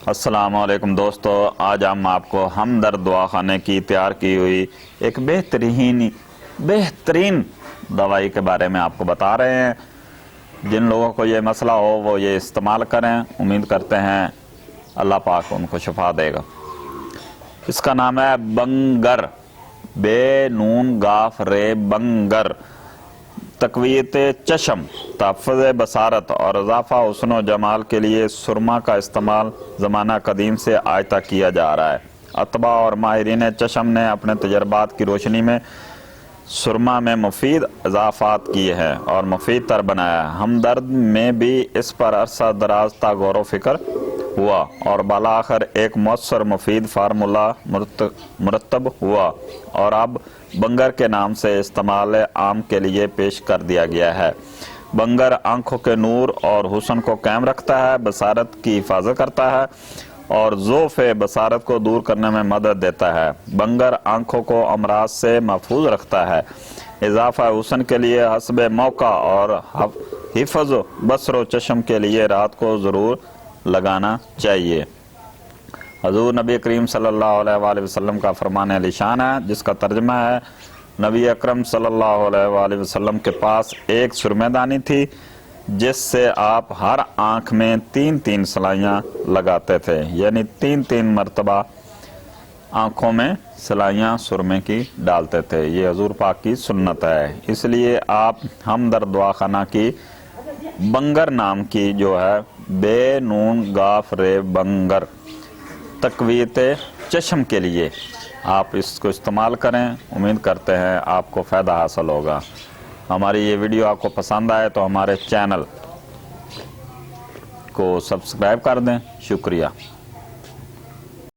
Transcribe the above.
السلام علیکم دوستو، آج ہم آپ کو ہمدرد دواخانے کی تیار کی ہوئی ایک بہترین دوائی کے بارے میں آپ کو بتا رہے ہیں۔ جن لوگوں کو یہ مسئلہ ہو وہ یہ استعمال کریں، امید کرتے ہیں اللہ پاک ان کو شفا دے گا۔ اس کا نام ہے بنگر، بے نون گاف رے بنگر، تقویت چشم، تحفظ بصارت اور اضافہ حسن و جمال کے لیے سرما کا استعمال زمانہ قدیم سے آج تک کیا جا رہا ہے۔ اطباء اور ماہرین چشم نے اپنے تجربات کی روشنی میں سرما میں مفید اضافات کیے ہیں اور مفید تر بنایا ہے۔ ہمدرد میں بھی اس پر عرصہ دراز تا غور و فکر ہوا اور بالآخر ایک مؤثر مفید فارمولہ مرتب ہوا اور اب بنگر کے نام سے استعمال عام کے لیے پیش کر دیا گیا ہے۔ بنگر آنکھوں کے نور اور حسن کو قائم رکھتا ہے، بصارت کی حفاظت کرتا ہے اور ضعف بصارت کو دور کرنے میں مدد دیتا ہے۔ بنگر آنکھوں کو امراض سے محفوظ رکھتا ہے۔ اضافہ حسن کے لیے حسب موقع اور حفظ بصر و چشم کے لیے رات کو ضرور لگانا چاہیے۔ حضور نبی کریم صلی اللہ علیہ وآلہ وسلم کا فرمان علی شان ہے، جس کا ترجمہ ہے: نبی اکرم صلی اللہ علیہ وآلہ وسلم کے پاس ایک سرمے دانی تھی جس سے آپ ہر آنکھ میں 3 سلائیاں لگاتے تھے، یعنی 3 مرتبہ آنکھوں میں سلائیاں سرمے کی ڈالتے تھے۔ یہ حضور پاک کی سنت ہے، اس لیے آپ ہمدرد دواخانہ کی بنگر نام کی جو ہے بے نون گاف رے بنگر، تقویت چشم کے لیے آپ اس کو استعمال کریں۔ امید کرتے ہیں آپ کو فائدہ حاصل ہوگا۔ ہماری یہ ویڈیو آپ کو پسند آئے تو ہمارے چینل کو سبسکرائب کر دیں۔ شکریہ۔